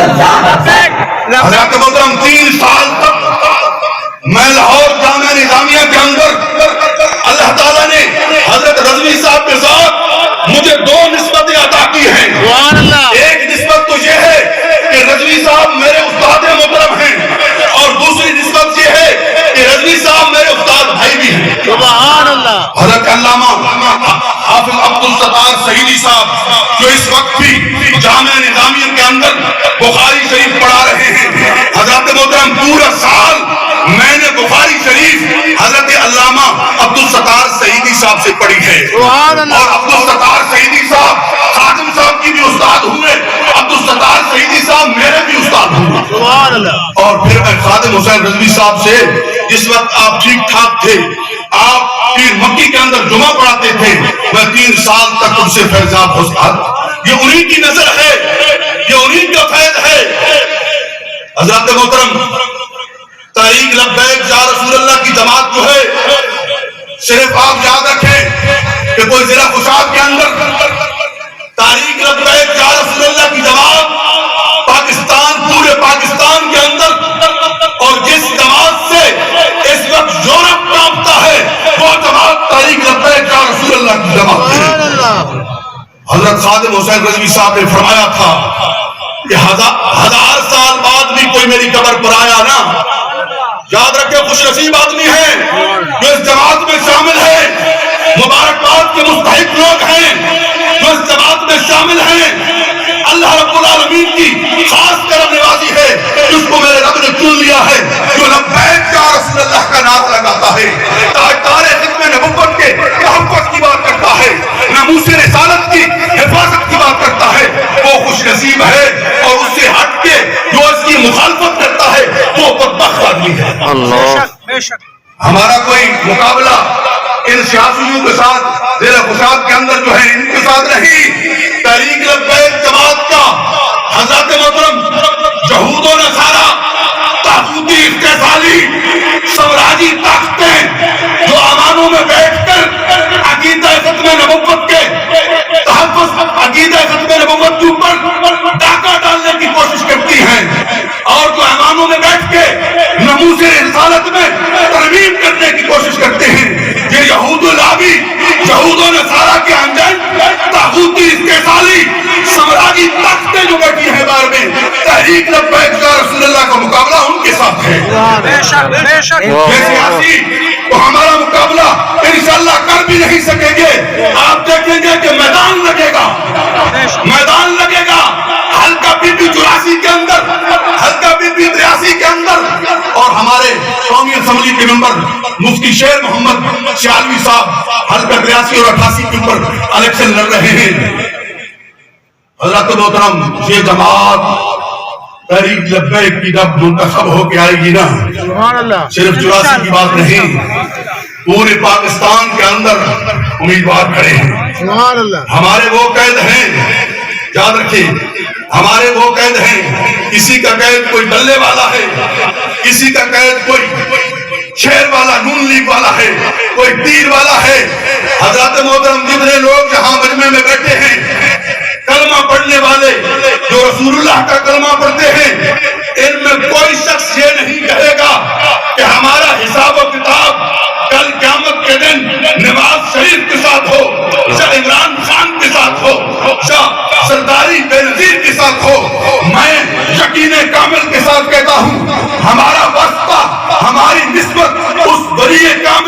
حضرت محترم 3 سال تک میں لاہور جامعہ نظامیہ کے اندر اللہ تعالیٰ نے حضرت رضوی صاحب کے ساتھ مجھے 2 نسبتیں عطا کی ہیں. ایک نسبت تو یہ ہے کہ رضوی صاحب میرے استاد محترم ہیں، اور دوسری نسبت یہ ہے کہ رضوی صاحب میرے استاد بھائی بھی ہیں. سبحان اللہ. حضرت علامہ حافظ عبدالستار سعیدی صاحب جو اس وقت بھی جامعہ نظامیہ کے اندر بخاری شریف پڑھا رہے ہیں، حضرت محترم پورا سال میں نے بخاری شریف حضرت علامہ عبدالستار سعیدی صاحب سے پڑھی ہے. سبحان اللہ. اور عبدالستار سعیدی صاحب خادم صاحب کی بھی استاد ہوئے، عبدالستار سعیدی صاحب میرے بھی استاد ہوئے. سبحان اللہ. اور پھر میں خادم حسین رضوی صاحب سے جس وقت آپ ٹھیک ٹھاک تھے، آپ پیر مکی کے اندر جمعہ پڑھاتے تھے، میں 3 سال تک ان سے فیضاب ہو سکا. یہ انہی کی نظر ہے، یہ انہی کا فیض ہے. حضرت محترم تحریک لبیک یا رسول اللہ کی جماعت جو ہے، صرف آپ یاد رکھیں کہ کوئی ضلع خوشاب کے اندر تحریک لبیک یا رسول اللہ کی جماعت پاکستان، پورے پاکستان کے اندر، اور جس جماعت سے اس وقت یورپ کانپتا ہے وہ جماعت تحریک لبیک یا رسول اللہ کی جماعت ہے. حضرت خادم حسین رضوی صاحب نے فرمایا تھا کہ 1000 سال بعد بھی کوئی میری قبر پر آیا نا، یاد رکھے خوش نصیب آدمی ہے جو اس جماعت میں شامل ہے، مبارکباد کے مستحق لوگ ہیں جو اس جماعت میں شامل ہیں. اللہ رب العالمین کی خاص کرم نوازی ہے جس کو میرے رب نے چن لیا ہے، جو لبیک یا رسول اللہ کا نعرہ لگاتا ہے، تاجدار ختم نبوت کے تحفظ کی بات کرتا ہے، ناموس رسالت کی حفاظت کی بات کرتا ہے، وہ خوش نصیب ہے. اور اس سے ہٹ کے جو اس کی مخالفت کرتا ہے وہ بدبخت آدمی ہے. ہمارا کوئی مقابلہ ان سیاسیوں کے ساتھ ضلع خوشاب کے اندر جو ہے ان کے ساتھ نہیں. تحریک لبیک جماعت کا حضرت محترم یہود و نصارہ طاغوتی استحصالی سامراجی طاقتیں جو امانوں میں بیٹھ کر عقیدہ ختم نبوت کے تحفظ، عقیدہ ختم نبوت کے اوپر ڈاکہ ڈالنے کی کوشش کرتی ہیں، اور جو امانوں میں بیٹھ کے ناموس رسالت میں ترمیم کرنے کی کوشش کرتے ہیں، یہ یہود العابی، یہود و نصارہ کے انجن طاغوتی استحصالی سامراجی طاقتیں جو بیٹھی ہیں بار میں، تحریک لبیک یا رسول اللہ کا مقابلہ ان کے ساتھ ہے. یہ سیاسی تو ہمارا مقابلہ انشاءاللہ کر بھی نہیں سکیں گے. آپ دیکھیں گے کہ میدان لگے گا، میدان لگے گا حلقہ پی پی 84 کے اندر، حلقہ پی پی 83 کے اندر. اور ہمارے قومی اسمبلی کے ممبر مفتی شیر محمد سیالوی صاحب حلقہ 83 اور 88 کے اوپر الیکشن لڑ رہے ہیں. حضرت محترم یہ جماعت تحریک لبیک کی جب منتخب ہو کے آئے گی نا، صرف 84 کی بات نہیں، پورے پاکستان کے اندر امیدوار کھڑے ہیں. ہمارے وہ قید ہیں، یاد رکھیں ہمارے وہ قید ہیں، کسی کا قید کوئی ڈلے والا ہے، کسی کا قید کوئی شہر والا، نون لیگ والا ہے، کوئی تیر والا ہے. حضرت محترم جتنے لوگ یہاں مجمع میں بیٹھے ہیں، کلمہ پڑھنے والے جو رسول اللہ کا کلمہ پڑھتے ہیں، ان میں کوئی شخص یہ نہیں کہے گا کہ ہمارا حساب و کتاب کل قیامت کے دن نواز شریف کے ساتھ ہو، شاہ عمران خان کے ساتھ ہو، شاہ سرداری بے نظیر کے ساتھ ہو. میں یقین کامل کے ساتھ کہتا ہوں ہمارا